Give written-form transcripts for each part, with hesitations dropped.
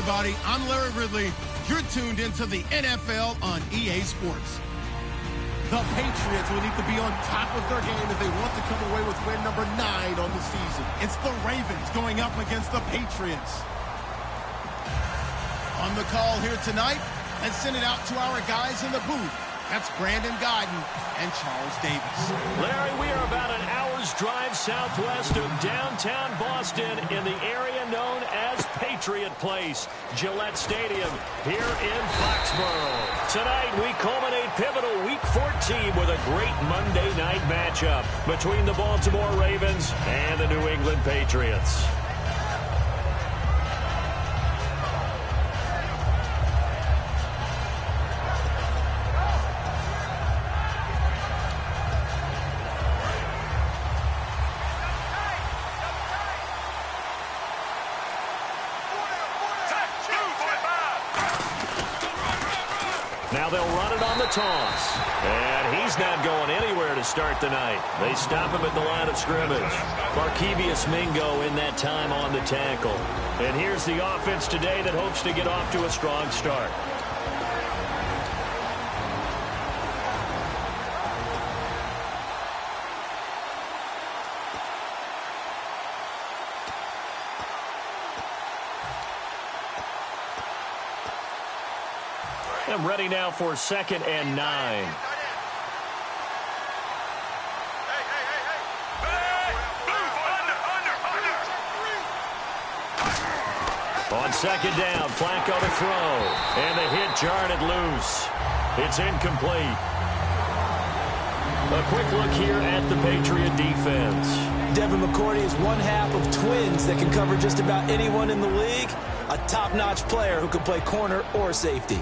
everybody. I'm Larry Ridley. You're tuned into the NFL on EA Sports. The Patriots will need to be on top of their game if they want to come away with win number 9 on the season. It's the Ravens going up against the Patriots. On the call here tonight, let's send it out to our guys in the booth. That's Brandon Guyton and Charles Davis. Larry, we are about an hour's drive southwest of downtown Boston in the area known as Patriot Place, Gillette Stadium, here in Foxborough. Tonight, we culminate pivotal Week 14 with a great Monday night matchup between the Baltimore Ravens and the New England Patriots. Now they'll run it on the toss. And he's not going anywhere to start the night. They stop him at the line of scrimmage. Markevious Mingo in that time on the tackle. And here's the offense today that hopes to get off to a strong start. I'm ready now for 2nd and 9. On 2nd down, Flacco to throw. And the hit jarred it loose. It's incomplete. A quick look here at the Patriot defense. Devin McCourty is one half of twins that can cover just about anyone in the league. A top-notch player who can play corner or safety.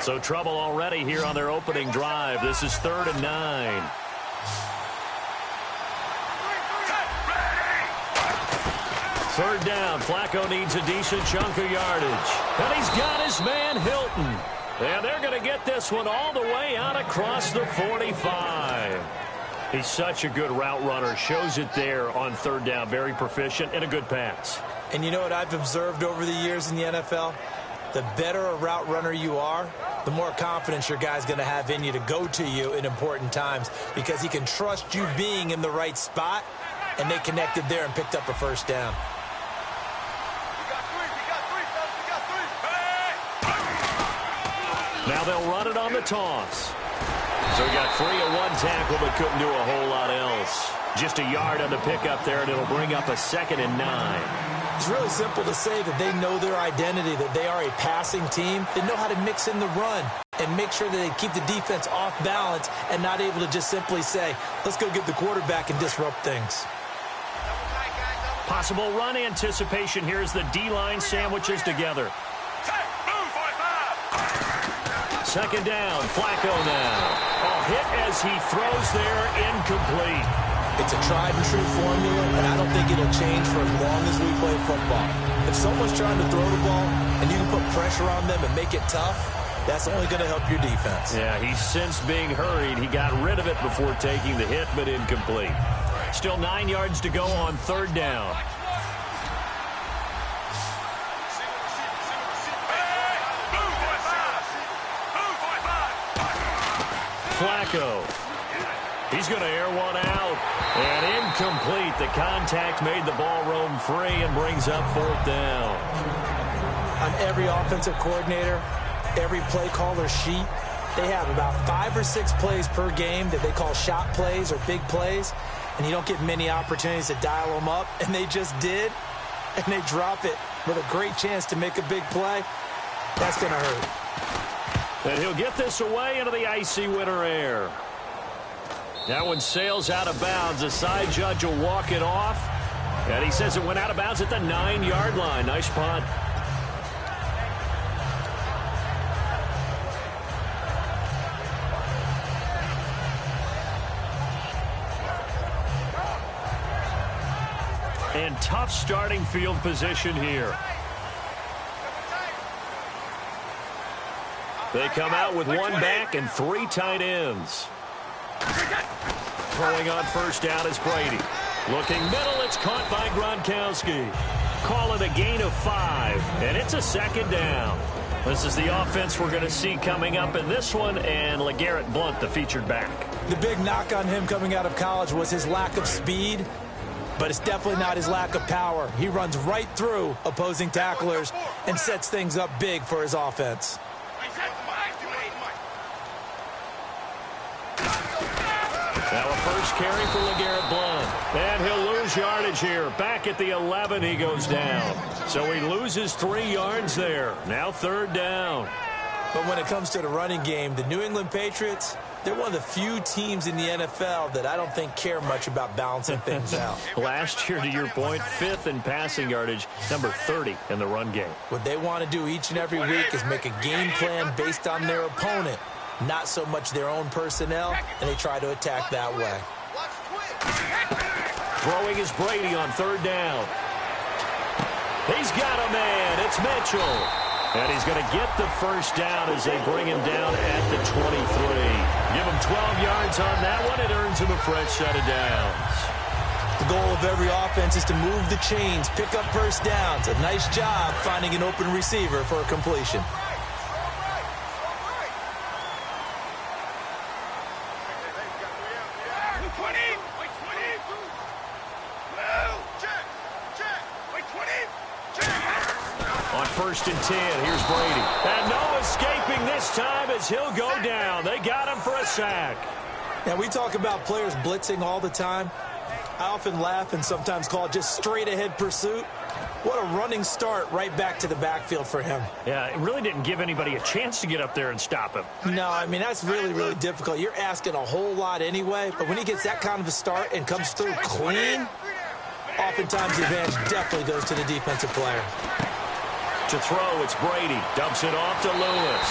So trouble already here on their opening drive. This is 3rd and 9. Third down. Flacco needs a decent chunk of yardage. And he's got his man Hilton. And they're going to get this one all the way out across the 45. He's such a good route runner. Shows it there on 3rd down. Very proficient and a good pass. And you know what I've observed over the years in the NFL? The better a route runner you are, the more confidence your guy's going to have in you to go to you in important times because he can trust you being in the right spot, and they connected there and picked up a first down. Now they'll run it on the toss. So he got free of one tackle but couldn't do a whole lot else. Just a yard on the pickup there, and it'll bring up a 2nd and 9. It's really simple to say that they know their identity, that they are a passing team. They know how to mix in the run and make sure that they keep the defense off balance and not able to just simply say, let's go get the quarterback and disrupt things. Possible run anticipation here as the D-line sandwiches together. 2nd down, Flacco now. A hit as he throws there, incomplete. It's a tried-and-true formula, and I don't think it'll change for as long as we play football. If someone's trying to throw the ball and you can put pressure on them and make it tough, that's only going to help your defense. Yeah, he's since being hurried. He got rid of it before taking the hit, but incomplete. Still 9 yards to go on 3rd down. Flacco. He's going to air one out. And incomplete. The contact made the ball roam free and brings up 4th down. On every offensive coordinator, every play caller sheet, they have about 5 or 6 plays per game that they call shot plays or big plays. And you don't get many opportunities to dial them up. And they just did. And they drop it with a great chance to make a big play. That's going to hurt. And he'll get this away into the icy winter air. That one sails out of bounds. The side judge will walk it off. And he says it went out of bounds at the 9-yard line. Nice punt. And tough starting field position here. They come out with one back and 3 tight ends. Throwing on 1st down is Brady. Looking middle, it's caught by Gronkowski. Call it a gain of 5, and it's a second down. This is the offense we're going to see coming up in this one, and LeGarrette Blount, the featured back. The big knock on him coming out of college was his lack of speed, but it's definitely not his lack of power. He runs right through opposing tacklers and sets things up big for his offense. Now a first carry for LeGarrette Blount. And he'll lose yardage here. Back at the 11, he goes down. So he loses 3 yards there. Now third down. But when it comes to the running game, the New England Patriots, they're one of the few teams in the NFL that I don't think care much about balancing things out. Last year, to your point, 5th in passing yardage, number 30 in the run game. What they want to do each and every week is make a game plan based on their opponent, not so much their own personnel, and they try to attack that way. Throwing is Brady on third down. He's got a man. It's Mitchell. And he's going to get the first down as they bring him down at the 23. Give him 12 yards on that one. It earns him a fresh set of downs. The goal of every offense is to move the chains, pick up first downs. A nice job finding an open receiver for a completion. First and 10. Here's Brady. And no escaping this time as he'll go down. They got him for a sack. Now, we talk about players blitzing all the time. I often laugh and sometimes call it just straight-ahead pursuit. What a running start right back to the backfield for him. Yeah, it really didn't give anybody a chance to get up there and stop him. No, I mean, that's really, really difficult. You're asking a whole lot anyway, but when he gets that kind of a start and comes through clean, oftentimes the advantage definitely goes to the defensive player. To throw, it's Brady. Dumps it off to Lewis.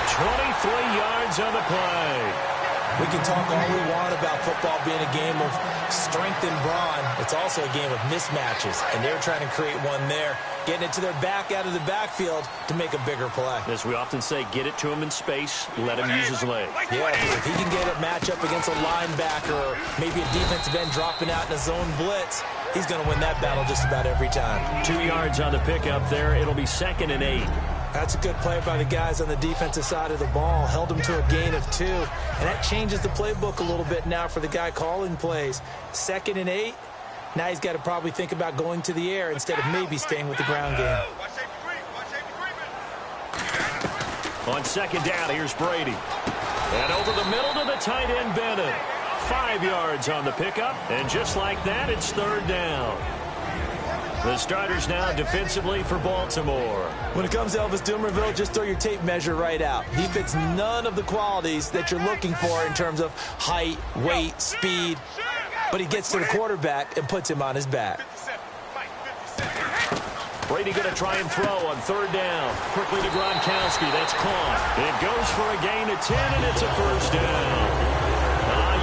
23 yards on the play. We can talk all we want about football being a game of strength and brawn. It's also a game of mismatches, and they're trying to create one there, getting it to their back out of the backfield to make a bigger play. As we often say, get it to him in space, let him use his leg. Yeah, if he can get a matchup against a linebacker or maybe a defensive end dropping out in a zone blitz, he's going to win that battle just about every time. 2 yards on the pickup there. It'll be 2nd and 8. That's a good play by the guys on the defensive side of the ball. Held him to a gain of 2. And that changes the playbook a little bit now for the guy calling plays. 2nd and 8. Now he's got to probably think about going to the air instead of maybe staying with the ground game. On second down, here's Brady. And over the middle to the tight end, Bennett. 5 yards on the pickup. And just like that, it's third down. The starters now defensively for Baltimore. When it comes to Elvis Dumervil, just throw your tape measure right out. He fits none of the qualities that you're looking for in terms of height, weight, speed. But he gets to the quarterback and puts him on his back. Brady going to try and throw on third down. Quickly to Gronkowski. That's caught. It goes for a gain of 10, and it's a first down.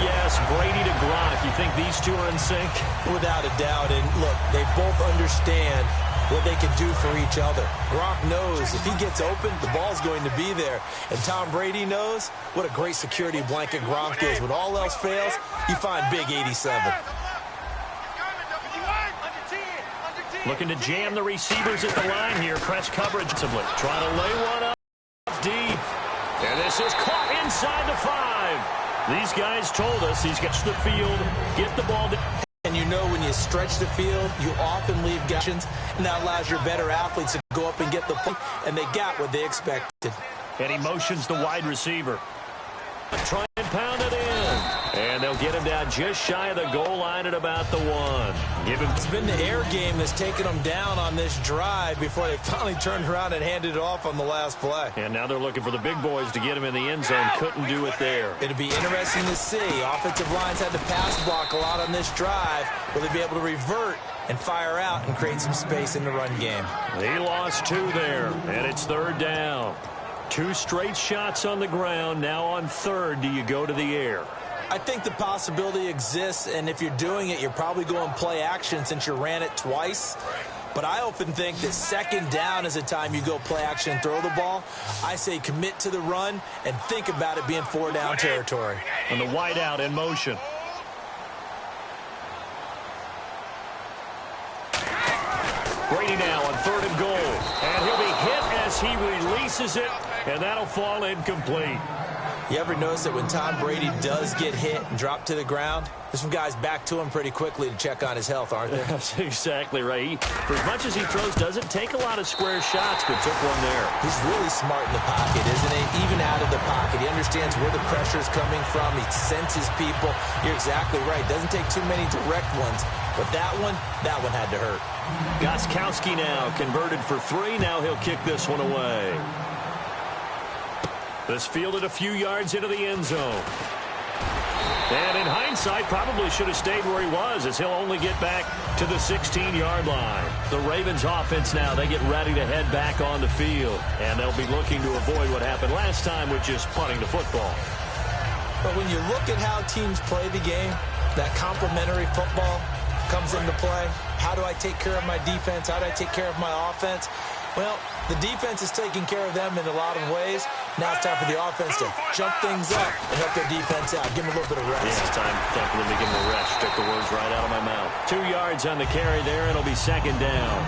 Yes, Brady to Gronk. You think these two are in sync? Without a doubt. And look, they both understand what they can do for each other. Gronk knows if he gets open, the ball's going to be there. And Tom Brady knows what a great security blanket Gronk is. When all else fails, you find big 87. Looking to jam the receivers at the line here. Press coverage. Trying to lay one up deep. And this is caught inside the 5. These guys told us he's got the field, get the ball down. And you know when you stretch the field, you often leave gaps, and that allows your better athletes to go up and get the play, and they got what they expected. And he motions the wide receiver. Try and pound it in. And they'll get him down just shy of the goal line at about the 1. It's been the air game that's taken them down on this drive before they finally turned around and handed it off on the last play. And now they're looking for the big boys to get him in the end zone. Couldn't do it there. It'll be interesting to see. Offensive lines had to pass block a lot on this drive. Will they be able to revert and fire out and create some space in the run game? He lost 2 there, and it's third down. 2 straight shots on the ground. Now on third, do you go to the air? I think the possibility exists, and if you're doing it, you're probably going play action since you ran it twice. But I often think that second down is a time you go play action and throw the ball. I say commit to the run and think about it being 4-down territory. And the wide out in motion. Brady now on 3rd and goal. And he'll be hit as he releases it, and that'll fall incomplete. You ever notice that when Tom Brady does get hit and drop to the ground, there's some guys back to him pretty quickly to check on his health, aren't there? That's exactly right. For as much as he throws, doesn't take a lot of square shots, but took one there. He's really smart in the pocket, isn't he? Even out of the pocket. He understands where the pressure is coming from. He senses people. You're exactly right. Doesn't take too many direct ones. But that one had to hurt. Gostkowski now converted for 3. Now he'll kick this one away. This fielded a few yards into the end zone. And in hindsight, probably should have stayed where he was, as he'll only get back to the 16-yard line. The Ravens offense now, they get ready to head back on the field. And they'll be looking to avoid what happened last time with just punting the football. But when you look at how teams play the game, that complementary football comes into play. How do I take care of my defense? How do I take care of my offense? Well, the defense is taking care of them in a lot of ways. Now it's time for the offense to jump things up and help their defense out. Give them a little bit of rest. Yeah, it's time for them to give them a rest. Took the words right out of my mouth. 2 yards on the carry there. It'll be 2nd down.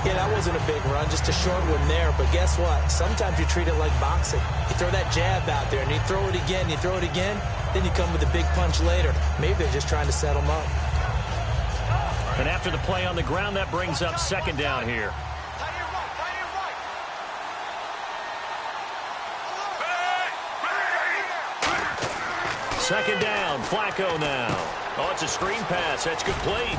Yeah, that wasn't a big run, just a short one there. But guess what? Sometimes you treat it like boxing. You throw that jab out there, and you throw it again, you throw it again, then you come with a big punch later. Maybe they're just trying to set them up. And after the play on the ground, that brings up 2nd down here. Second down, Flacco now. Oh, it's a screen pass. That's complete.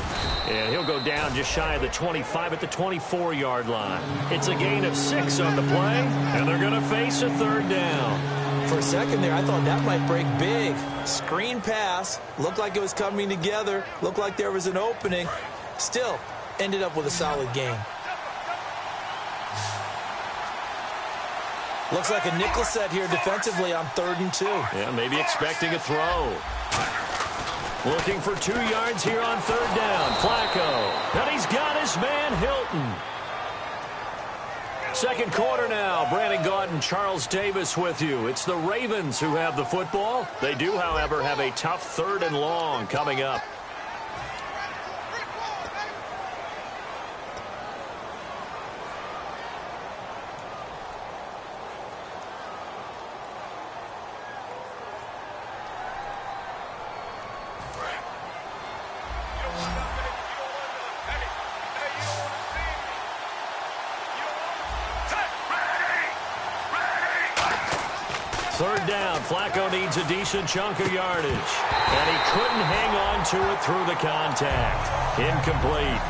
And he'll go down just shy of the 25 at the 24-yard line. It's a gain of 6 on the play, and they're going to face a 3rd down. For a second there, I thought that might break big. Screen pass. Looked like it was coming together. Looked like there was an opening. Still, ended up with a solid gain. Looks like a nickel set here defensively on 3rd and 2. Yeah, maybe expecting a throw. Looking for 2 yards here on 3rd down. Flacco. And he's got his man, Hilton. Second quarter now. Brandon Gaudin, Charles Davis with you. It's the Ravens who have the football. They do, however, have a tough 3rd and long coming up. Third down, Flacco needs a decent chunk of yardage. And he couldn't hang on to it through the contact. Incomplete.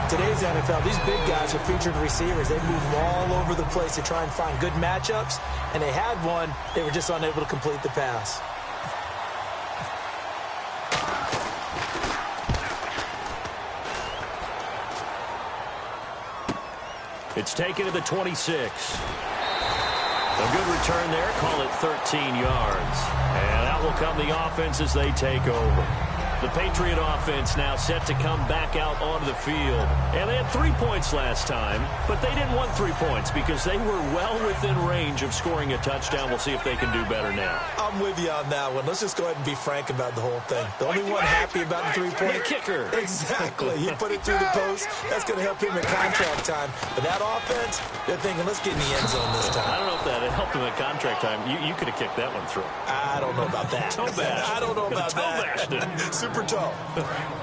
Today's NFL, these big guys are featured receivers. They move all over the place to try and find good matchups. And they had one. They were just unable to complete the pass. It's taken to the 26. A good return there. Call it 13 yards. And out will come the offense as they take over. The Patriot offense now set to come back out onto the field. And they had 3 points last time, but they didn't want 3 points because they were well within range of scoring a touchdown. We'll see if they can do better now. I'm with you on that one. Let's just go ahead and be frank about the whole thing. The only one happy about the 3-point kicker. Exactly. He put it through the post. That's going to help him in contract time. But that offense, they're thinking, let's get in the end zone this time. I don't know if that helped him at contract time. You could have kicked that one through. I don't know about that. I don't know about that. Super tall.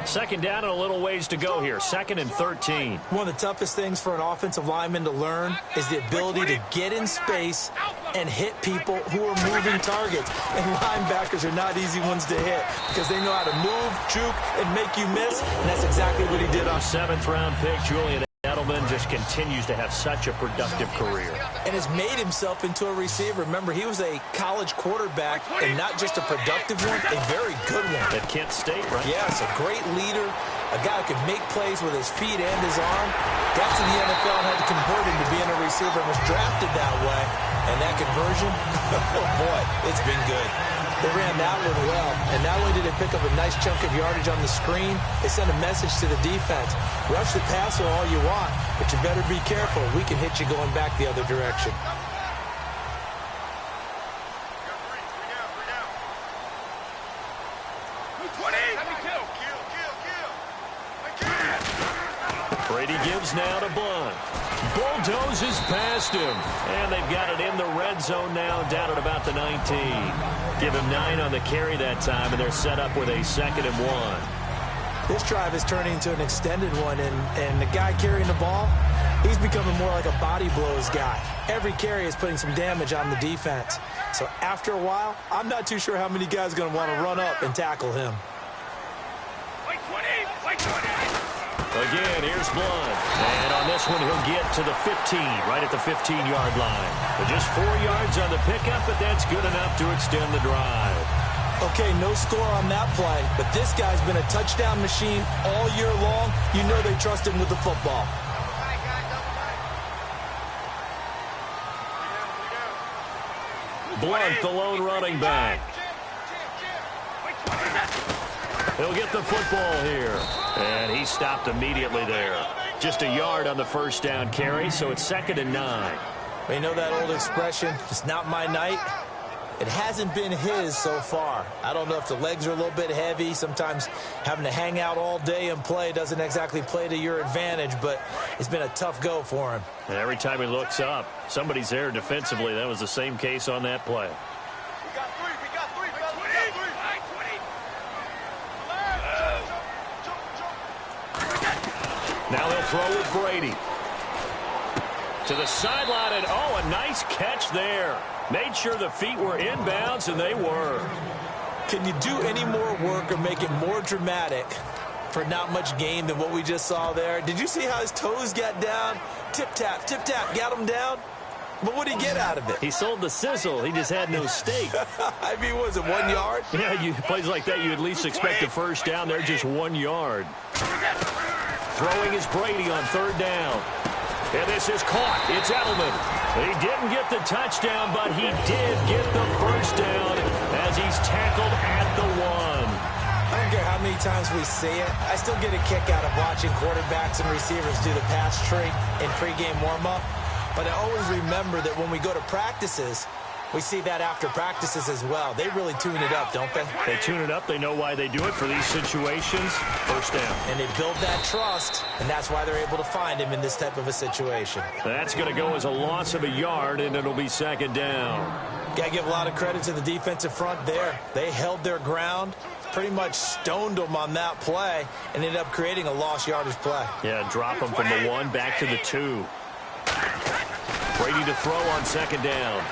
Second down and a little ways to go here. 2nd and 13. One of the toughest things for an offensive lineman to learn is the ability to get in space and hit people who are moving targets. And linebackers are not easy ones to hit because they know how to move, juke, and make you miss. And that's exactly what he did on 7th-round pick, Julian Edelman, just continues to have such a productive career. And has made himself into a receiver. Remember, he was a college quarterback, and not just a productive one, a very good one. At Kent State, right? Yes, a great leader, a guy who could make plays with his feet and his arm. Got to the NFL and had to convert him to being a receiver and was drafted that way. And that conversion, oh boy, it's been good. They ran that one well, and not only did they pick up a nice chunk of yardage on the screen, they sent a message to the defense. Rush the passer all you want, but you better be careful. We can hit you going back the other direction. Brady gives now to Blunt. Bulldozes past him. And they've got it in the red zone now, down at about the 19. Give him 9 on the carry that time, and they're set up with a 2nd and 1. This drive is turning into an extended one, and the guy carrying the ball, he's becoming more like a body blows guy. Every carry is putting some damage on the defense. So after a while, I'm not too sure how many guys are going to want to run up and tackle him. Again, here's Blunt. And on this one, he'll get to the 15, right at the 15-yard line. But just 4 yards on the pickup, but that's good enough to extend the drive. Okay, no score on that play, but this guy's been a touchdown machine all year long. You know they trust him with the football. Blunt, the lone running back. He'll get the football here. And he stopped immediately there. Just a yard on the first down carry, so it's 2nd and 9. You know that old expression, it's not my night? It hasn't been his so far. I don't know if the legs are a little bit heavy. Sometimes having to hang out all day and play doesn't exactly play to your advantage, but it's been a tough go for him. And every time he looks up, somebody's there defensively. That was the same case on that play. Now they'll throw with Brady. To the sideline, and oh, a nice catch there. Made sure the feet were inbounds, and they were. Can you do any more work or make it more dramatic for not much gain than what we just saw there? Did you see how his toes got down? Tip-tap, got him down. But what did he get out of it? He sold the sizzle. He just had no steak. I mean, was it 1 yard? Yeah, plays like that, you at least expect a first down. They're just 1 yard. Throwing is Brady on 3rd down. And this is caught. It's Edelman. He didn't get the touchdown, but he did get the first down as he's tackled at the 1. I don't care how many times we see it. I still get a kick out of watching quarterbacks and receivers do the pass trick in pregame warm-up. But I always remember that when we go to practices, we see that after practices as well. They really tune it up, don't they? They tune it up. They know why they do it for these situations. First down. And they build that trust, and that's why they're able to find him in this type of a situation. That's going to go as a loss of a yard, and it'll be 2nd down. Got to give a lot of credit to the defensive front there. They held their ground, pretty much stoned them on that play, and ended up creating a lost yardage play. Yeah, drop them from the 1 back to the 2. Brady to throw on 2nd down.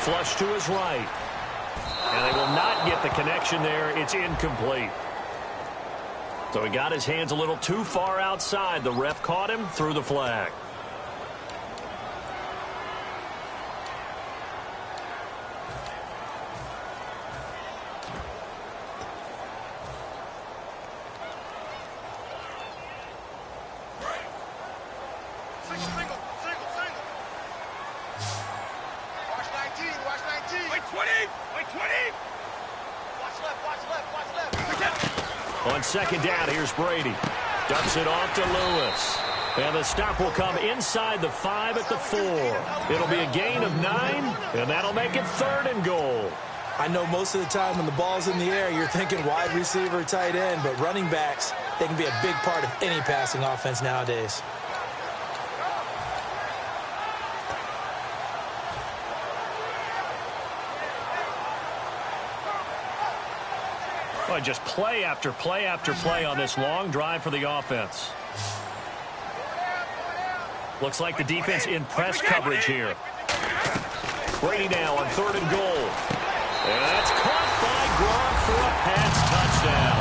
Flush to his right. And they will not get the connection there. It's incomplete. So he got his hands a little too far outside. The ref caught him, threw the flag. On 2nd down, here's Brady. Dumps it off to Lewis. And the stop will come inside the 5 at the 4. It'll be a gain of 9, and that'll make it 3rd and goal. I know most of the time when the ball's in the air, you're thinking wide receiver, tight end, but running backs, they can be a big part of any passing offense nowadays. Well, just play after play after play on this long drive for the offense. Looks like the defense in press coverage here. Brady now on 3rd and goal. And that's caught by Gronk for a Pats touchdown.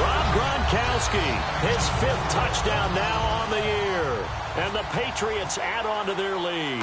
Rob Gronkowski, his 5th touchdown now on the year. And the Patriots add on to their lead.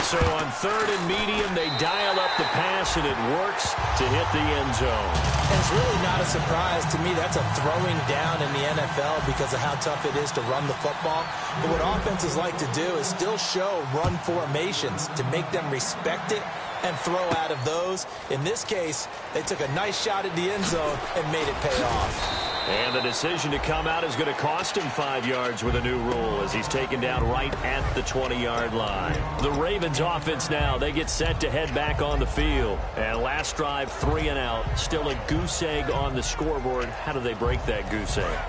So on 3rd and medium, they dial up the pass, and it works to hit the end zone. And it's really not a surprise to me. That's a throwing down in the NFL because of how tough it is to run the football. But what offenses like to do is still show run formations to make them respect it and throw out of those. In this case, they took a nice shot at the end zone and made it pay off. And the decision to come out is going to cost him 5 yards with a new rule as he's taken down right at the 20-yard line. The Ravens offense now, they get set to head back on the field. And last drive, 3 and out. Still a goose egg on the scoreboard. How do they break that goose egg?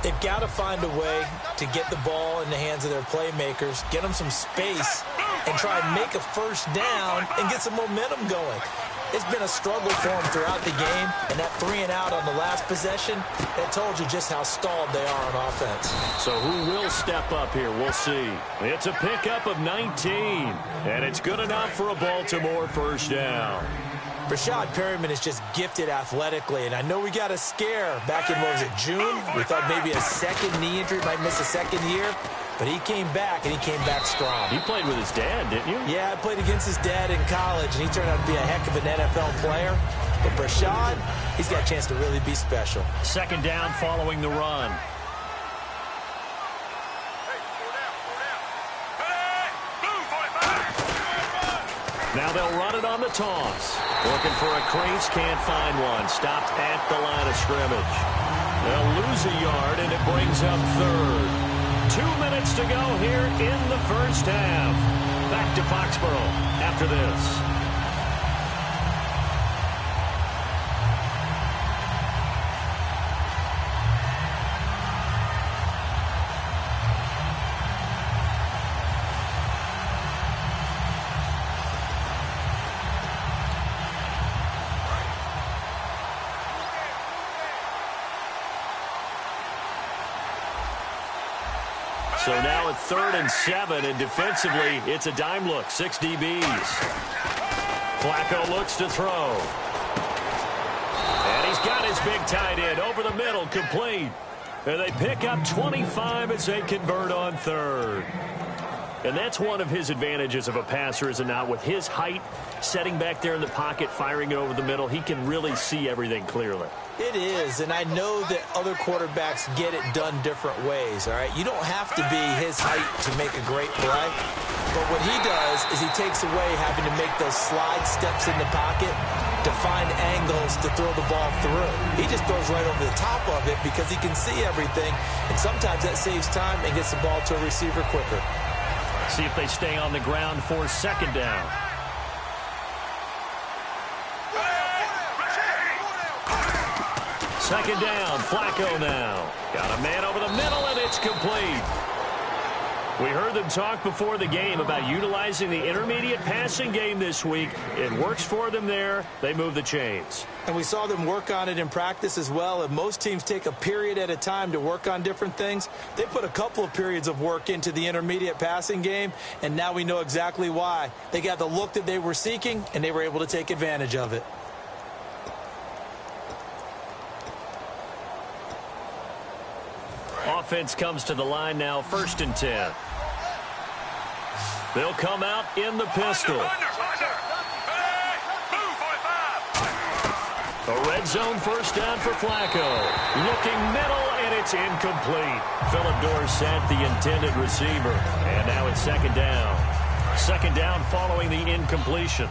They've got to find a way to get the ball in the hands of their playmakers, get them some space, and try and make a first down and get some momentum going. It's been a struggle for them throughout the game, and that 3-and-out on the last possession, that told you just how stalled they are on offense. So who will step up here? We'll see. It's a pickup of 19, and it's good enough for a Baltimore first down. Rashad Perryman is just gifted athletically, and I know we got a scare back in, what was it, June? We thought maybe a second knee injury, might miss a second year, but he came back, and he came back strong. He played with his dad, didn't you? Yeah, I played against his dad in college, and he turned out to be a heck of an NFL player. But Rashad, he's got a chance to really be special. Second down following the run. Now they'll run it on the toss. Looking for a crease, can't find one. Stopped at the line of scrimmage. They'll lose a yard, and it brings up third. 2 minutes to go here in the first half. Back to Foxborough after this. So now it's 3rd and 7, and defensively, it's a dime look. 6 DBs. Flacco looks to throw. And he's got his big tight end over the middle, complete. And they pick up 25 as they convert on 3rd. And that's one of his advantages of a passer, is it not? With his height, setting back there in the pocket, firing it over the middle, he can really see everything clearly. It is, and I know that other quarterbacks get it done different ways, all right? You don't have to be his height to make a great play, but what he does is he takes away having to make those slide steps in the pocket to find angles to throw the ball through. He just throws right over the top of it because he can see everything, and sometimes that saves time and gets the ball to a receiver quicker. See if they stay on the ground for second down. Second down, Flacco now. Got a man over the middle, and it's complete. We heard them talk before the game about utilizing the intermediate passing game this week. It works for them there. They move the chains. And we saw them work on it in practice as well. And most teams take a period at a time to work on different things. They put a couple of periods of work into the intermediate passing game, and now we know exactly why. They got the look that they were seeking, and they were able to take advantage of it. Offense comes to the line now, 1st and 10. They'll come out in the pistol. A red zone first down for Flacco. Looking middle, and it's incomplete. Phillip Dorsett, the intended receiver. And now it's second down. Second down following the incompletion.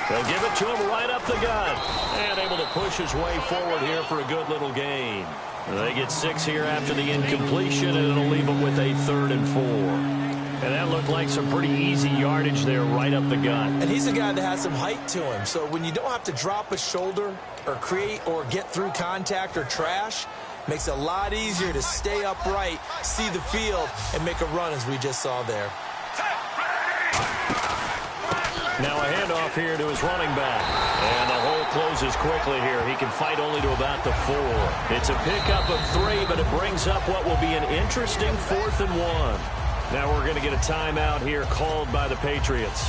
They'll give it to him right up the gut. And able to push his way forward here for a good little gain. They get 6 here after the incompletion, and it'll leave them with a 3rd and 4. And that looked like some pretty easy yardage there right up the gut. And he's a guy that has some height to him. So when you don't have to drop a shoulder or create or get through contact or trash, makes it a lot easier to stay upright, see the field, and make a run as we just saw there. Now a handoff here to his running back. And the hole closes quickly here. He can fight only to about the 4. It's a pickup of 3, but it brings up what will be an interesting 4th and 1. Now we're going to get a timeout here called by the Patriots.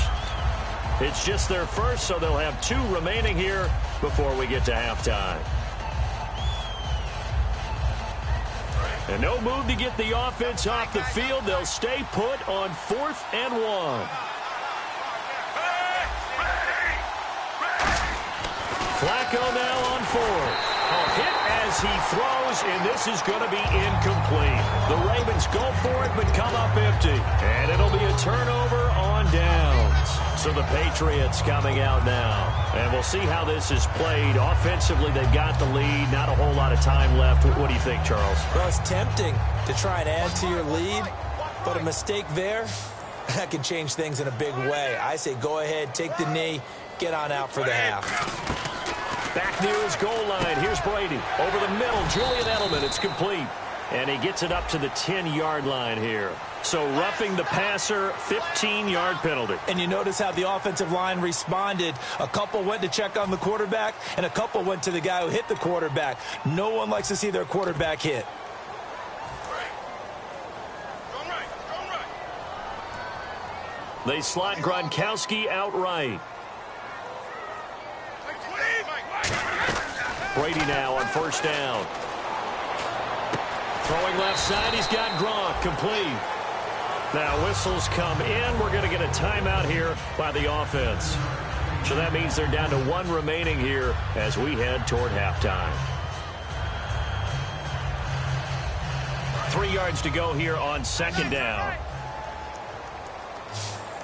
It's just their first, so they'll have 2 remaining here before we get to halftime. And no move to get the offense off the field. They'll stay put on 4th and 1. Flacco now on 4th. A hit as he throws, and this is going to be incomplete. The Ravens go for it, but come up empty. And it'll be a turnover on downs. So the Patriots coming out now. And we'll see how this is played. Offensively, they've got the lead. Not a whole lot of time left. What do you think, Charles? Well, it's tempting to try and add to your lead, but a mistake there, that can change things in a big way. I say go ahead, take the knee, get on out for the half. Back near his goal line. Here's Brady. Over the middle, Julian Edelman. It's complete. And he gets it up to the 10-yard line here. So roughing the passer, 15-yard penalty. And you notice how the offensive line responded. A couple went to check on the quarterback, and a couple went to the guy who hit the quarterback. No one likes to see their quarterback hit. They slot Gronkowski outright. Brady now on first down. Throwing left side, he's got Gronk, complete. Now whistles come in. We're going to get a timeout here by the offense. So that means they're down to 1 remaining here as we head toward halftime. 3 yards to go here on second down.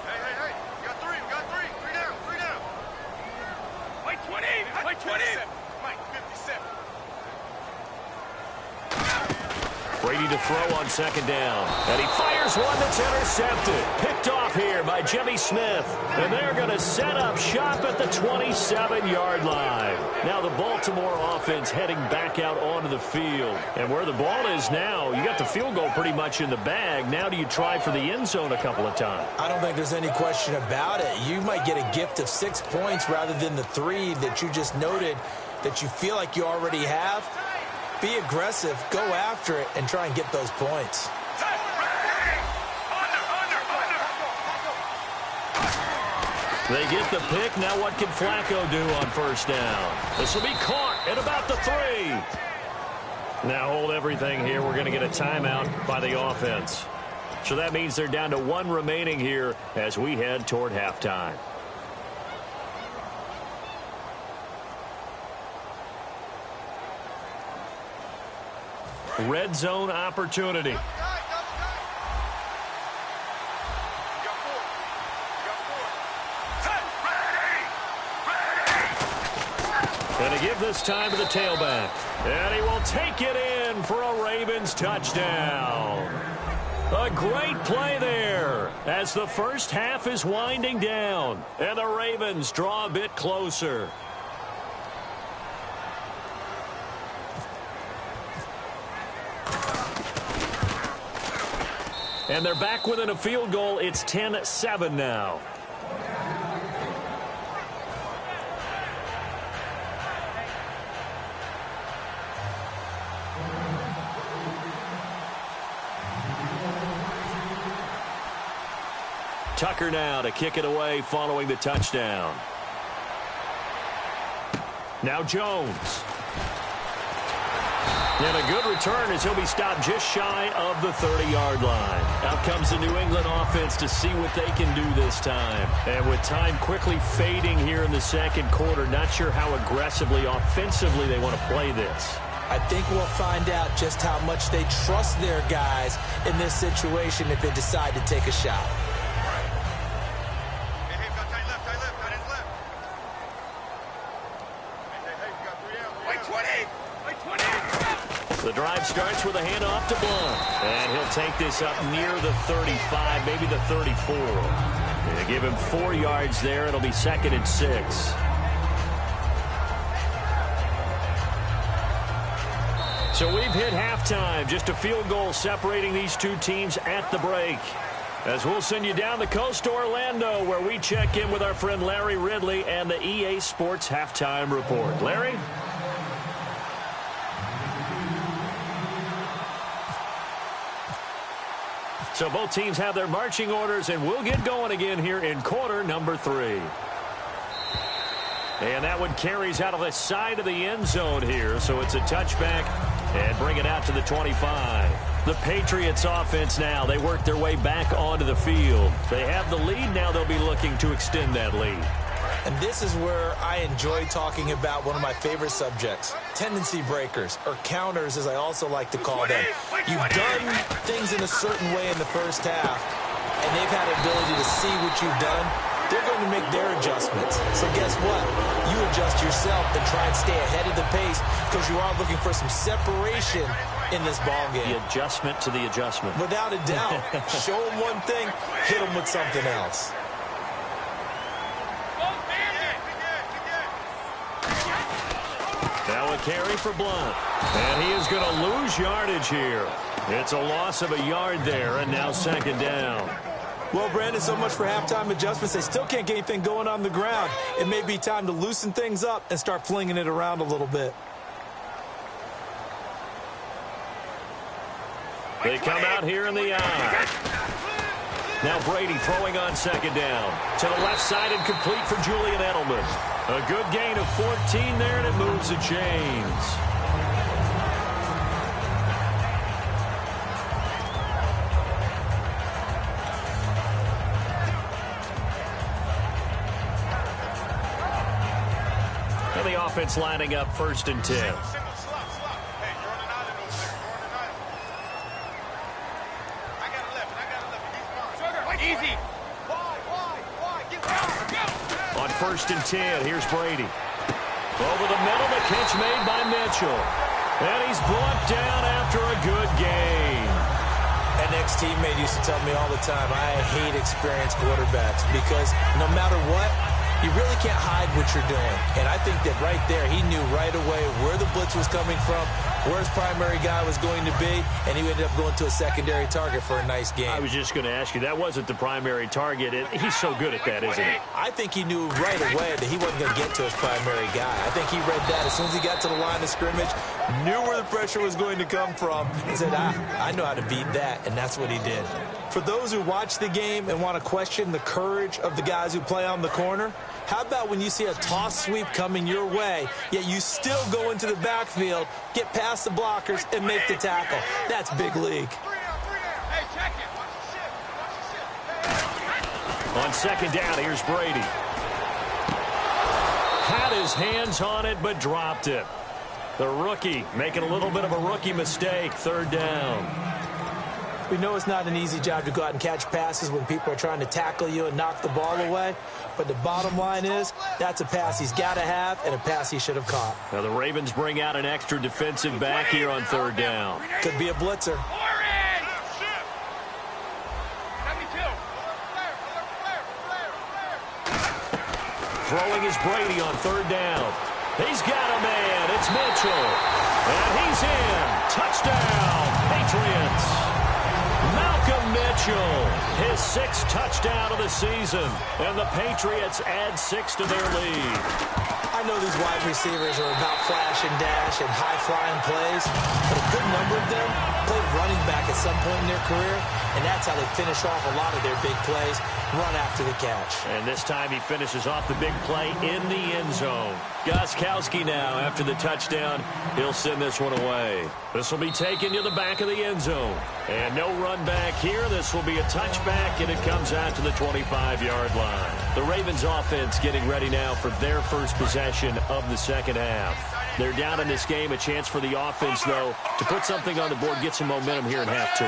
Hey, we got 3, we got 3. 3 down, 3 down. Mike 20, Mike 20. Mike 57. Brady to throw on second down. And he fires one that's intercepted. Picked off here by Jimmy Smith. And they're going to set up shop at the 27-yard line. Now the Baltimore offense heading back out onto the field. And where the ball is now, you got the field goal pretty much in the bag. Now do you try for the end zone a couple of times? I don't think there's any question about it. You might get a gift of 6 points rather than the 3 that you just noted that you feel like you already have. Be aggressive, go after it, and try and get those points. They get the pick. Now what can Flacco do on first down? This will be caught at about the 3. Now hold everything here. We're going to get a timeout by the offense. So that means they're down to 1 remaining here as we head toward halftime. Red zone opportunity. And to give this time to the tailback. And he will take it in for a Ravens touchdown. A great play there as the first half is winding down. And the Ravens draw a bit closer. And they're back within a field goal. It's 10-7 now. Tucker now to kick it away following the touchdown. Now Jones. And a good return as he'll be stopped just shy of the 30-yard line. Out comes the New England offense to see what they can do this time. And with time quickly fading here in the second quarter, not sure how aggressively, offensively they want to play this. I think we'll find out just how much they trust their guys in this situation if they decide to take a shot. The drive starts with a handoff to Blunt. And he'll take this up near the 35, maybe the 34. They give him 4 yards there. It'll be 2nd and 6. So we've hit halftime. Just a field goal separating these two teams at the break. As we'll send you down the coast to Orlando, where we check in with our friend Larry Ridley and the EA Sports Halftime Report. Larry? So both teams have their marching orders, and we'll get going again here in quarter number 3. And that one carries out of the side of the end zone here, so it's a touchback and bring it out to the 25. The Patriots offense now, they work their way back onto the field. They have the lead now. They'll be looking to extend that lead. And this is where I enjoy talking about one of my favorite subjects, tendency breakers, or counters as I also like to call them. You've done things in a certain way in the first half, and they've had the ability to see what you've done. They're going to make their adjustments. So guess what? You adjust yourself and try and stay ahead of the pace because you are looking for some separation in this ball game. The adjustment to the adjustment. Without a doubt. Show them one thing, hit them with something else. carry for Blunt. And he is going to lose yardage here. It's a loss of a yard there, and now second down. Well, Brandon, so much for halftime adjustments. They still can't get anything going on the ground. It may be time to loosen things up and start flinging it around a little bit. They come out here in the eye. Now Brady throwing on second down. To the left side and complete for Julian Edelman. A good gain of 14 there, and it moves the chains. And the offense lining up 1st and 10. Easy. On 1st and 10, here's Brady. Over the middle, the catch made by Mitchell. And he's brought down after a good gain. An ex-teammate used to tell me all the time, I hate experienced quarterbacks because no matter what, you really can't hide what you're doing. And I think that right there, he knew right away where the blitz was coming from, where his primary guy was going to be, and he ended up going to a secondary target for a nice game. I was just going to ask you, that wasn't the primary target. He's so good at that, isn't he? I think he knew right away that he wasn't going to get to his primary guy. I think he read that as soon as he got to the line of scrimmage, knew where the pressure was going to come from, and said, I know how to beat that, and that's what he did. For those who watch the game and want to question the courage of the guys who play on the corner, how about when you see a toss sweep coming your way, yet you still go into the backfield, get past the blockers, and make the tackle? That's big league. Hey, check it. On second down, here's Brady. Had his hands on it, but dropped it. The rookie making a little bit of a rookie mistake. 3rd down. We know it's not an easy job to go out and catch passes when people are trying to tackle you and knock the ball away. But the bottom line is, that's a pass he's got to have and a pass he should have caught. Now the Ravens bring out an extra defensive back here on 3rd down. Could be a blitzer. Throwing is Brady on 3rd down. He's got a man. It's Mitchell. And he's in. Touchdown, Patriots. Malcolm Mitchell, his 6th touchdown of the season. And the Patriots add 6 to their lead. I know these wide receivers are about flash and dash and high-flying plays, but a good number of them played running back at some point in their career, and that's how they finish off a lot of their big plays, run after the catch. And this time he finishes off the big play in the end zone. Gostkowski now, after the touchdown, he'll send this one away. This will be taken to the back of the end zone. And no run back here. This will be a touchback, and it comes out to the 25-yard line. The Ravens offense getting ready now for their first possession of the second half. They're down in this game. A chance for the offense, though, to put something on the board, get some momentum here in half 2.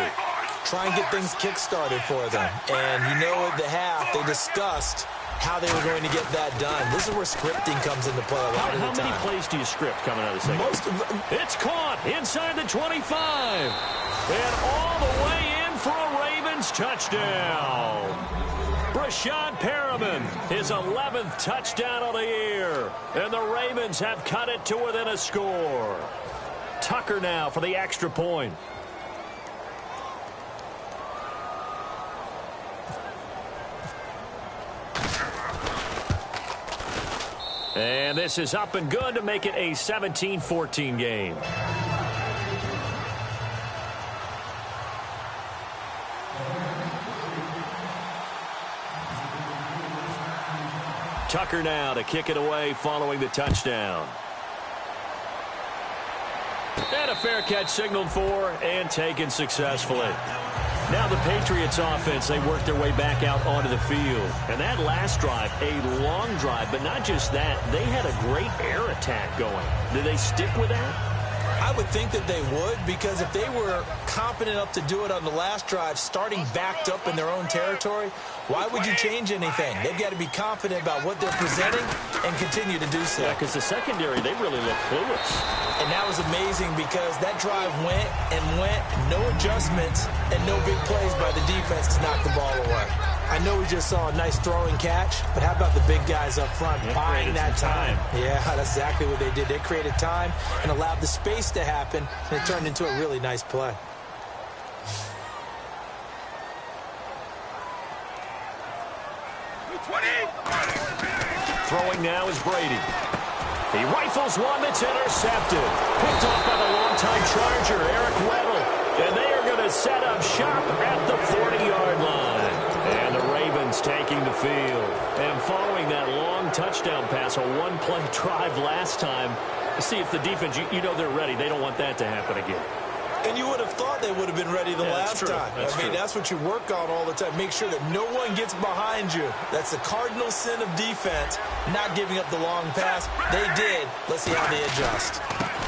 Try and get things kick-started for them. And you know at the half, they discussed how they were going to get that done. This is where scripting comes into play a lot of the time. How many plays do you script coming out of the second? It's caught inside the 25. And all the way in for a Ravens touchdown. Brashad Perriman, his 11th touchdown of the year. And the Ravens have cut it to within a score. Tucker now for the extra point. And this is up and good to make it a 17-14 game. Tucker now to kick it away following the touchdown. And a fair catch signaled for and taken successfully. Now the Patriots offense, they work their way back out onto the field. And that last drive, a long drive, but not just that, they had a great air attack going. Did they stick with that? I would think that they would, because if they were competent enough to do it on the last drive, starting backed up in their own territory, why would you change anything? They've got to be confident about what they're presenting and continue to do so. Yeah, because the secondary, they really look clueless. And that was amazing because that drive went, no adjustments, and no big plays by the defense to knock the ball away. I know we just saw a nice throwing catch, but how about the big guys up front buying that time? Yeah, that's exactly what they did. They created time and allowed the space to happen, and it turned into a really nice play. Throwing now is Brady. He rifles one that's intercepted. Picked off by the longtime Charger, Eric Weddle. And they are going to set up shop at the 40-yard line. And the Ravens taking the field. And following that long touchdown pass, a one-play drive last time, see if the defense, you know they're ready. They don't want that to happen again. And you would have thought they would have been ready the last time. That's what you work on all the time. Make sure that no one gets behind you. That's the cardinal sin of defense, not giving up the long pass. They did. Let's see how they adjust.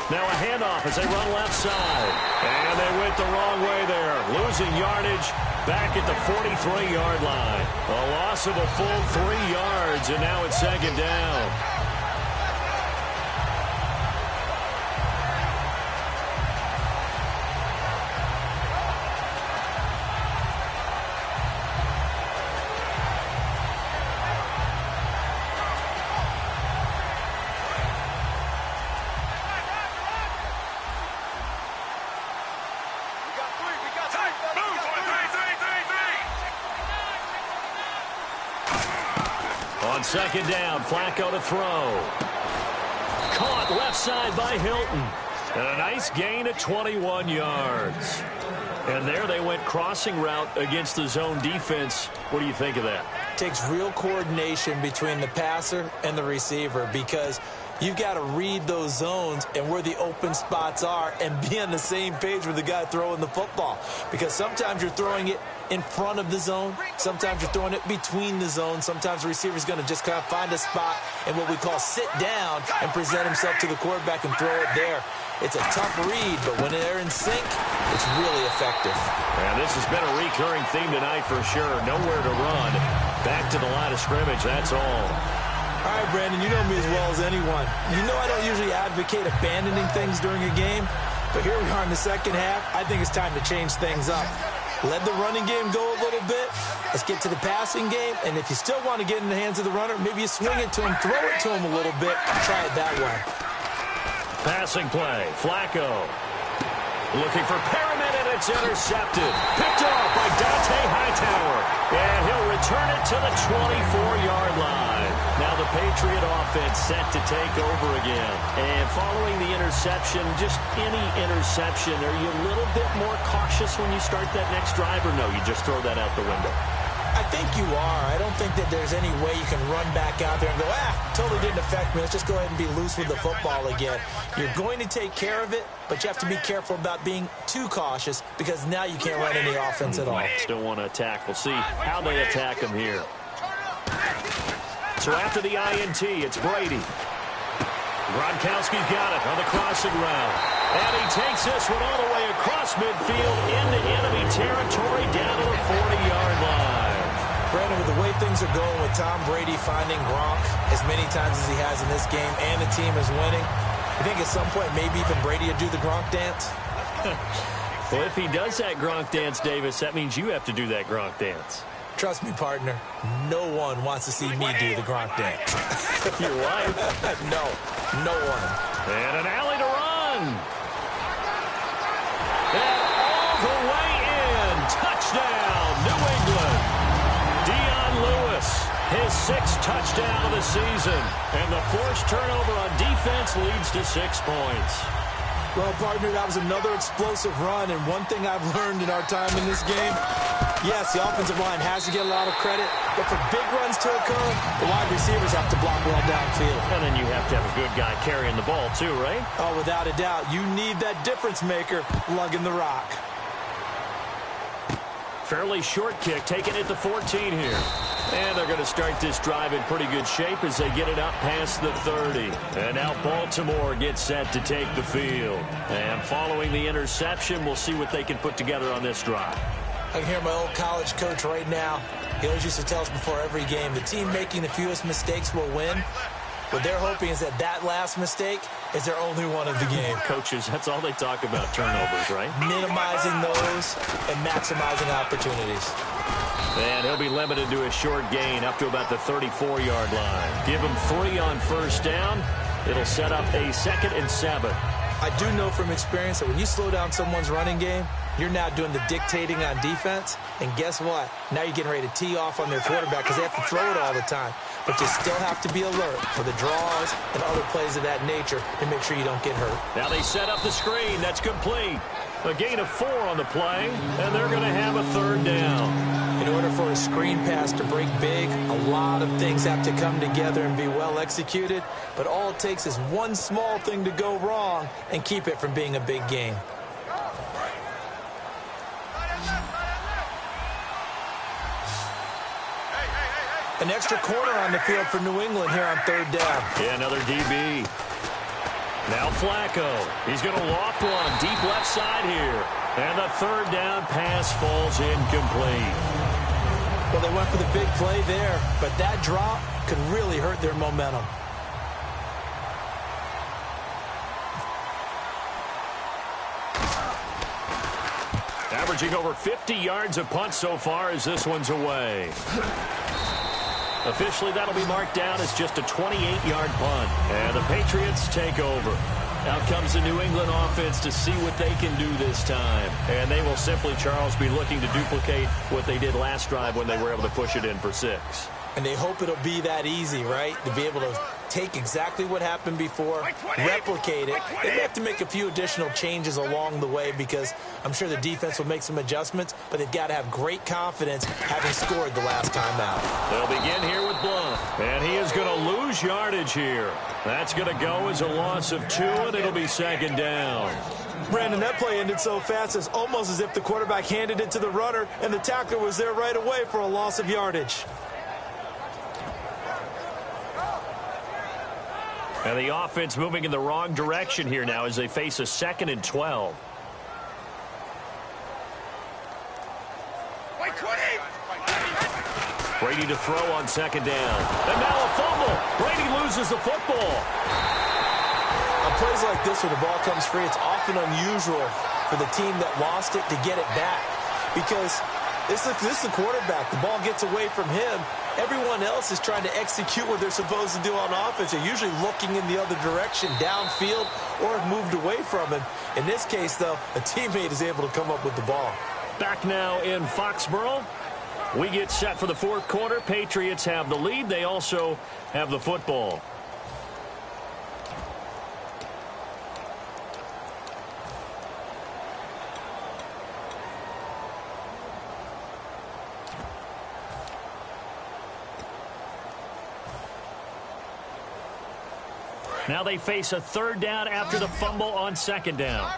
Now a handoff as they run left side. And they went the wrong way there. Losing yardage back at the 43-yard line. A loss of a full 3 yards, and now it's second down. On second down, Flacco to throw. Caught left side by Hilton. And a nice gain of 21 yards. And there they went crossing route against the zone defense. What do you think of that? Takes real coordination between the passer and the receiver, because you've got to read those zones and where the open spots are and be on the same page with the guy throwing the football. Because sometimes you're throwing it in front of the zone. Sometimes you're throwing it between the zones. Sometimes the receiver's going to just kind of find a spot and what we call sit down and present himself to the quarterback and throw it there. It's a tough read, but when they're in sync, it's really effective. And this has been a recurring theme tonight for sure. Nowhere to run. Back to the line of scrimmage, that's all. All right, Brandon, you know me as well as anyone. You know I don't usually advocate abandoning things during a game, but here we are in the second half. I think it's time to change things up. Let the running game go a little bit. Let's get to the passing game, and if you still want to get in the hands of the runner, maybe you swing it to him, throw it to him a little bit, try it that way. Passing play, Flacco. Looking for Perriman, and it's intercepted. Picked off by Dante Hightower. And he'll return it to the 24-yard line. Now the Patriot offense set to take over again. And following the interception, just any interception, are you a little bit more cautious when you start that next drive, or no, you just throw that out the window? I think you are. I don't think that there's any way you can run back out there and go, totally didn't affect me. Let's just go ahead and be loose with the football again. You're going to take care of it, but you have to be careful about being too cautious, because now you can't run any offense at all. Still want to attack. We'll see how they attack him here. So after the INT, it's Brady. Gronkowski's got it on the crossing route. And he takes this one all the way across midfield into enemy territory down to the 40-yard line. Brandon, with the way things are going with Tom Brady finding Gronk as many times as he has in this game, and the team is winning, I think at some point maybe even Brady will do the Gronk dance. Well, if he does that Gronk dance, Davis, that means you have to do that Gronk dance. Trust me, partner, no one wants to see me do the Gronk dance. Your wife? No one. And an alley to run. And all the way in. Touchdown, New England. Dion Lewis, his 6th touchdown of the season. And the forced turnover on defense leads to 6 points. Well, partner, that was another explosive run, and one thing I've learned in our time in this game, yes, the offensive line has to get a lot of credit, but for big runs to occur, the wide receivers have to block well downfield. And then you have to have a good guy carrying the ball too, right? Oh, without a doubt. You need that difference maker lugging the rock. Fairly short kick, taking it to 14 here. And they're going to start this drive in pretty good shape as they get it up past the 30. And now Baltimore gets set to take the field. And following the interception, we'll see what they can put together on this drive. I can hear my old college coach right now. He always used to tell us before every game, the team making the fewest mistakes will win. What they're hoping is that last mistake is their only one of the game. Coaches, that's all they talk about, turnovers, right? Minimizing those and maximizing opportunities. And he'll be limited to a short gain up to about the 34-yard line. Give him 3 on first down. It'll set up a 2nd and 7. I do know from experience that when you slow down someone's running game, you're now doing the dictating on defense. And guess what? Now you're getting ready to tee off on their quarterback because they have to throw it all the time. But you still have to be alert for the draws and other plays of that nature to make sure you don't get hurt. Now they set up the screen. That's complete. A gain of 4 on the play, and they're going to have a 3rd down. In order for a screen pass to break big, a lot of things have to come together and be well executed. But all it takes is one small thing to go wrong and keep it from being a big gain. An extra corner on the field for New England here on 3rd down. Yeah, another DB. Now Flacco. He's going to loft one deep left side here. And the 3rd down pass falls incomplete. Well, they went for the big play there, but that drop could really hurt their momentum. Averaging over 50 yards a punt so far as this one's away. Officially, that'll be marked down as just a 28-yard punt. And the Patriots take over. Out comes the New England offense to see what they can do this time. And they will simply, Charles, be looking to duplicate what they did last drive when they were able to push it in for 6. And they hope it'll be that easy, right? To be able to take exactly what happened before, replicate it. They may have to make a few additional changes along the way because I'm sure the defense will make some adjustments, but they've got to have great confidence having scored the last time out. They'll begin here with Blunt, and he is going to lose yardage here. That's going to go as a loss of 2, and it'll be 2nd down. Brandon, that play ended so fast, it's almost as if the quarterback handed it to the runner, and the tackler was there right away for a loss of yardage. And the offense moving in the wrong direction here now as they face a 2nd and 12. Brady to throw on 2nd down. And now a fumble. Brady loses the football. On plays like this where the ball comes free, it's often unusual for the team that lost it to get it back. Because this is the quarterback. The ball gets away from him. Everyone else is trying to execute what they're supposed to do on offense. They're usually looking in the other direction, downfield, or have moved away from him. In this case, though, a teammate is able to come up with the ball. Back now in Foxborough. We get set for the 4th quarter. Patriots have the lead. They also have the football. Now they face a 3rd down after the fumble on 2nd down.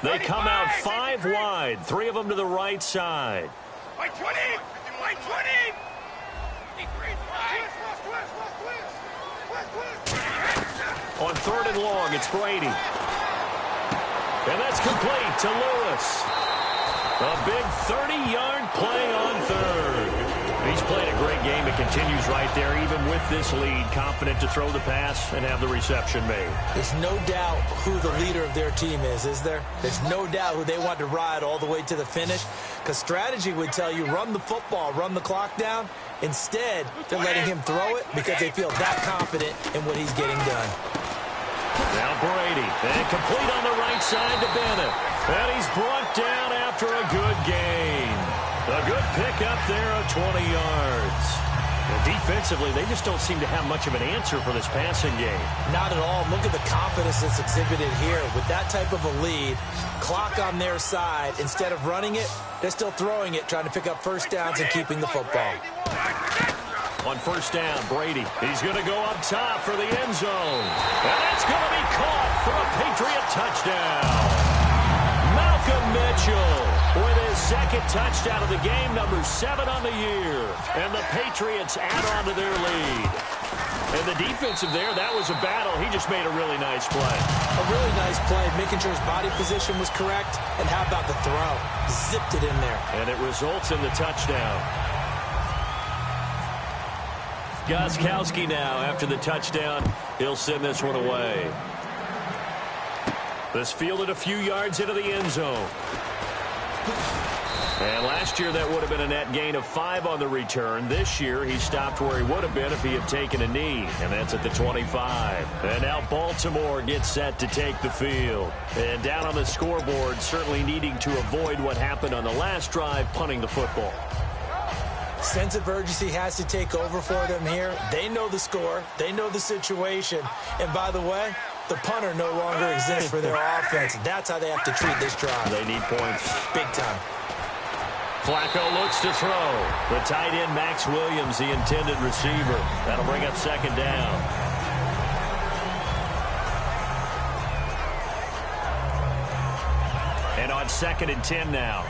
They come out 5 wide, 3 of them to the right side. White 20! White 20! On 3rd and long, it's Brady. And that's complete to Lewis. A big 30-yard play on 3rd. He's played a great game. It continues right there, even with this lead. Confident to throw the pass and have the reception made. There's no doubt who the leader of their team is there? There's no doubt who they want to ride all the way to the finish. Because strategy would tell you, run the football, run the clock down. Instead, they're letting him throw it because they feel that confident in what he's getting done. Now Brady, and complete on the right side to Bennett. And he's brought down after a good gain. A good pickup there of 20 yards. And defensively, they just don't seem to have much of an answer for this passing game. Not at all. Look at the confidence that's exhibited here. With that type of a lead, clock on their side, instead of running it, they're still throwing it, trying to pick up 1st downs and keeping the football. On 1st down, Brady. He's going to go up top for the end zone. And that's going to be caught for a Patriot touchdown. Malcolm Mitchell with his 2nd touchdown of the game, number 7 on the year. And the Patriots add on to their lead. And the defensive there, that was a battle. He just made a really nice play. A really nice play, making sure his body position was correct. And how about the throw? Zipped it in there. And it results in the touchdown. Gostkowski now after the touchdown. He'll send this one away. This fielded a few yards into the end zone. And last year that would have been a net gain of 5 on the return. This year he stopped where he would have been if he had taken a knee. And that's at the 25. And now Baltimore gets set to take the field. And down on the scoreboard, certainly needing to avoid what happened on the last drive, punting the football. Sense of urgency has to take over for them here. They know the score. They know the situation. And by the way, the punter no longer exists for their offense. That's how they have to treat this drive. They need points. Big time. Flacco looks to throw. The tight end, Max Williams, the intended receiver. That'll bring up second down. And on 2nd and 10 now.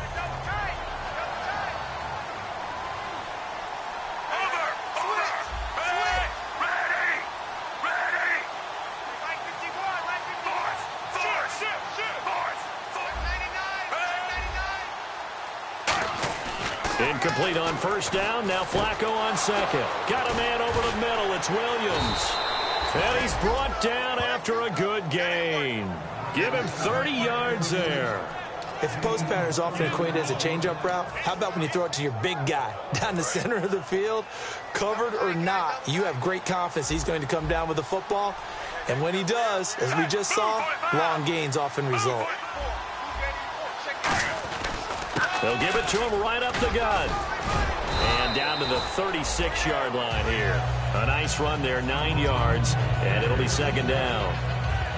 Incomplete on first down. Now Flacco on second. Got a man over the middle. It's Williams. And he's brought down after a good gain. Give him 30 yards there. If the post pattern is often equated as a change-up route, how about when you throw it to your big guy down the center of the field? Covered or not, you have great confidence he's going to come down with the football. And when he does, as we just saw, long gains often result. They'll give it to him right up the gut. And down to the 36-yard line here. A nice run there, 9 yards, and it'll be second down.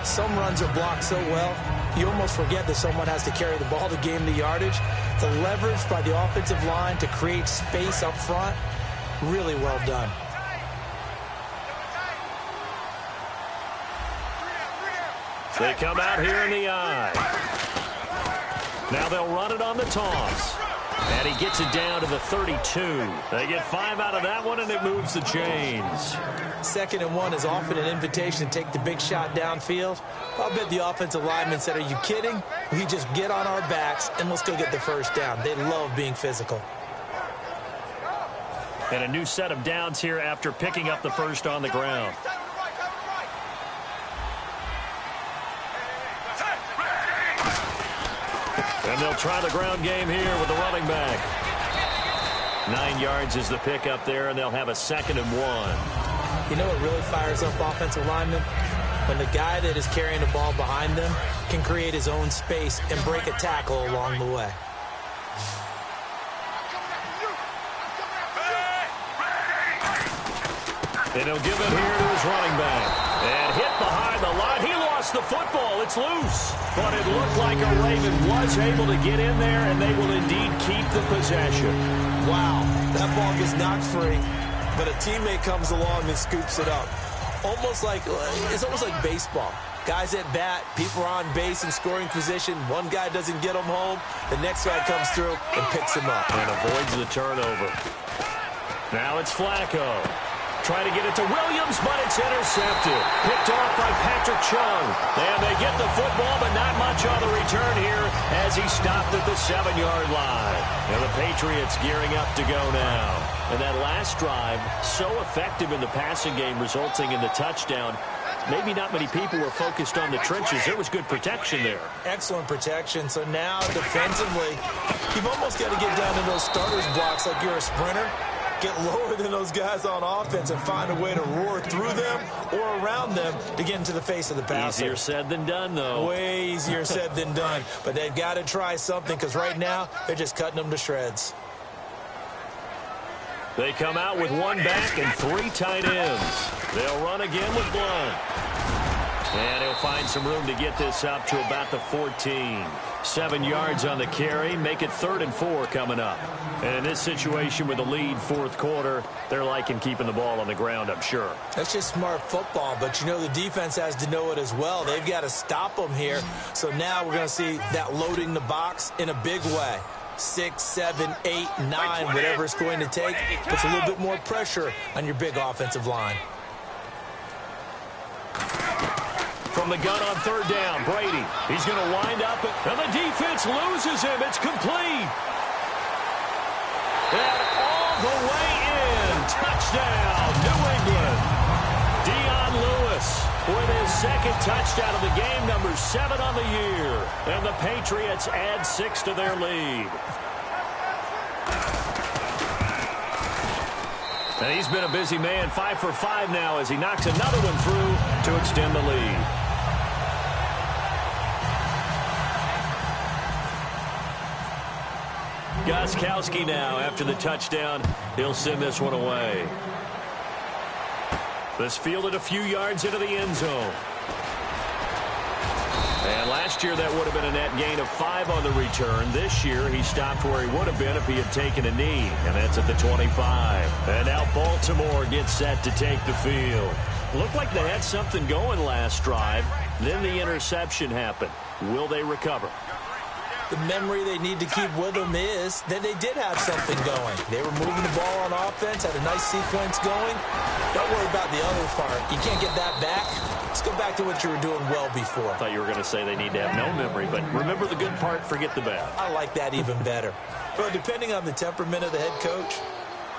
Some runs are blocked so well, you almost forget that someone has to carry the ball to gain the yardage. The leverage by the offensive line to create space up front, really well done. They come out here in the eye. Now they'll run it on the toss. And he gets it down to the 32. They get 5 out of that one, and it moves the chains. 2nd and 1 is often an invitation to take the big shot downfield. I'll bet the offensive lineman said, "Are you kidding? We just get on our backs, and let's go get the first down." They love being physical. And a new set of downs here after picking up the first on the ground. And they'll try the ground game here with the running back. 9 yards is the pickup there, and they'll have a 2nd and 1. You know what really fires up offensive linemen? When the guy that is carrying the ball behind them can create his own space and break a tackle along the way. And he'll give it here to his running back. And hit behind the line. He lost the football. It's loose. But it looked like a Raven was able to get in there, and they will indeed keep the possession. Wow, that ball gets knocked free, but a teammate comes along and scoops it up. It's almost like baseball. Guys at bat, people are on base in scoring position. One guy doesn't get him home. The next guy comes through and picks him up. And avoids the turnover. Now it's Flacco. Trying to get it to Williams, but it's intercepted. Picked off by Patrick Chung. And they get the football, but not much on the return here as he stopped at the 7-yard line. And the Patriots gearing up to go now. And that last drive, so effective in the passing game, resulting in the touchdown. Maybe not many people were focused on the trenches. There was good protection there. Excellent protection. So now, defensively, you've almost got to get down to those starters blocks like you're a sprinter. Get lower than those guys on offense and find a way to roar through them or around them to get into the face of the passer. Easier said than done, though. Way easier said than done. But they've got to try something because right now they're just cutting them to shreds. They come out with 1 back and 3 tight ends. They'll run again with Blunt. And he'll find some room to get this up to about the 14. 7 yards on the carry. Make it 3rd and 4 coming up. And in this situation with the lead 4th quarter, they're liking keeping the ball on the ground, I'm sure. That's just smart football, but you know the defense has to know it as well. They've got to stop them here. So now we're going to see that loading the box in a big way. 6, 7, 8, 9, whatever it's going to take, puts a little bit more pressure on your big offensive line. From the gun on 3rd down, Brady. He's going to wind up, and the defense loses him. It's complete. And all the way in. Touchdown, New with his second touchdown of the game, number 7 on the year. And the Patriots add 6 to their lead. And he's been a busy man, 5 for 5 now as he knocks another one through to extend the lead. Gostkowski now after the touchdown. He'll send this one away. This fielded a few yards into the end zone. And last year that would have been a net gain of 5 on the return. This year he stopped where he would have been if he had taken a knee. And that's at the 25. And now Baltimore gets set to take the field. Looked like they had something going last drive. Then the interception happened. Will they recover? The memory they need to keep with them is that they did have something going. They were moving the ball on offense, had a nice sequence going. Don't worry about the other part. You can't get that back. Let's go back to what you were doing well before. I thought you were going to say they need to have no memory, but remember the good part, forget the bad. I like that even better. But depending on the temperament of the head coach,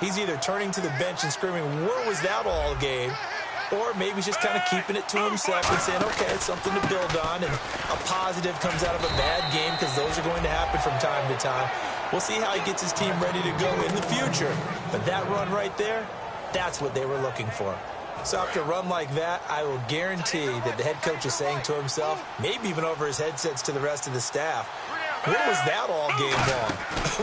he's either turning to the bench and screaming, "Where was that all game?" Or maybe he's just kind of keeping it to himself and saying, okay, it's something to build on, and a positive comes out of a bad game because those are going to happen from time to time. We'll see how he gets his team ready to go in the future. But that run right there, that's what they were looking for. So after a run like that, I will guarantee that the head coach is saying to himself, maybe even over his headsets to the rest of the staff, where was that all game long?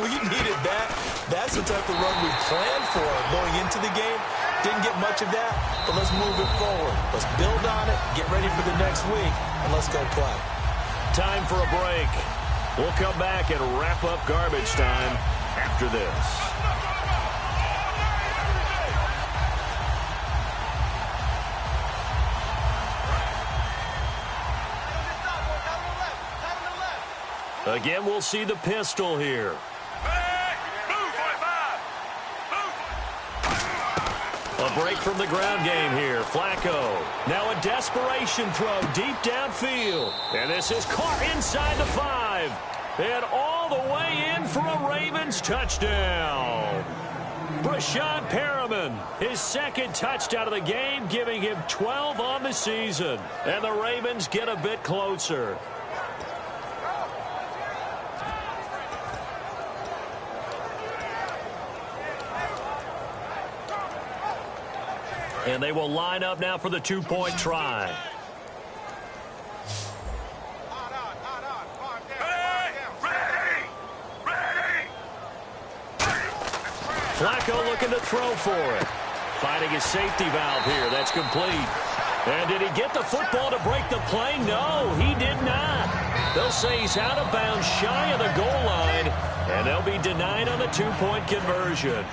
We needed that. That's the type of run we planned for going into the game. Didn't get much of that, but let's move it forward. Let's build on it, get ready for the next week, and let's go play. Time for a break. We'll come back and wrap up garbage time after this. Again, we'll see the pistol here. A break from the ground game here. Flacco. Now a desperation throw deep downfield. And this is caught inside the 5. And all the way in for a Ravens touchdown. Brashad Perriman, his second touchdown of the game, giving him 12 on the season. And the Ravens get a bit closer. And they will line up now for the 2-point try. Flacco looking to throw for it. Finding his safety valve here. That's complete. And did he get the football to break the play? No, he did not. They'll say he's out of bounds shy of the goal line. And they'll be denied on the 2-point conversion.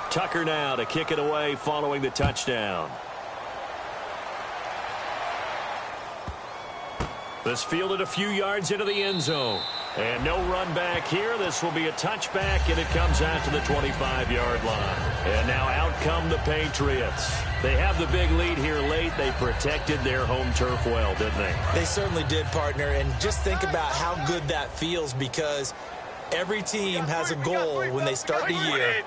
Tucker now to kick it away following the touchdown. This fielded a few yards into the end zone. And no run back here. This will be a touchback, and it comes out to the 25-yard line. And now out come the Patriots. They have the big lead here late. They protected their home turf well, didn't they? They certainly did, partner. And just think about how good that feels, because every team has a goal when they start the year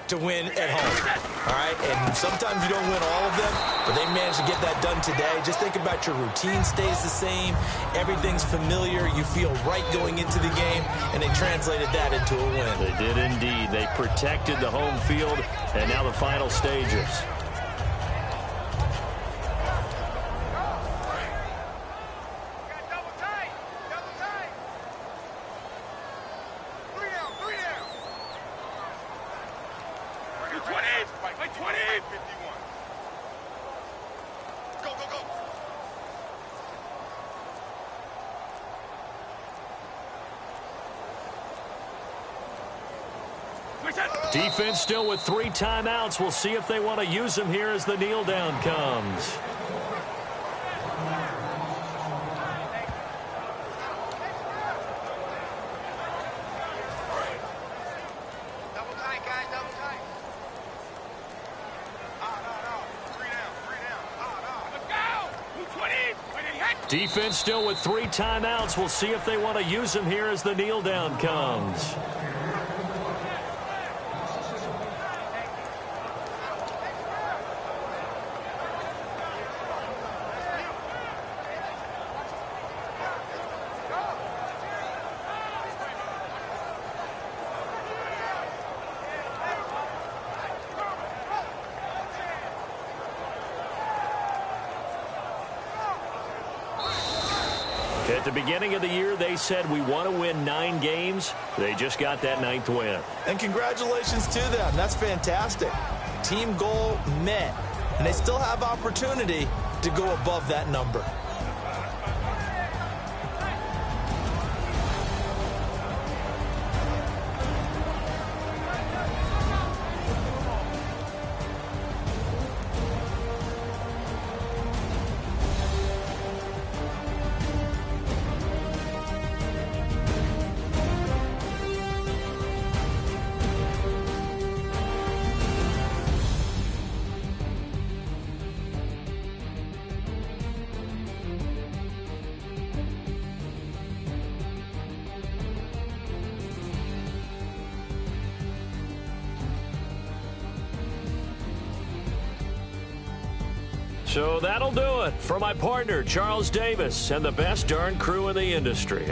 to win at home, all right? And sometimes you don't win all of them, but they managed to get that done today. Just think about your routine stays the same. Everything's familiar. You feel right going into the game, and they translated that into a win. They did indeed. They protected the home field, and now the final stages. Defense still with 3 timeouts. We'll see if they want to use them here as the kneel down comes. Double tight, guys, double tight. Let's go. Defense still with 3 timeouts. We'll see if they want to use them here as the kneel down comes. the beginning of the year, they said we want to win 9 games. They just got that 9th win. And congratulations to them. That's fantastic. Team goal met. And they still have opportunity to go above that number. So that'll do it for my partner, Charles Davis, and the best darn crew in the industry.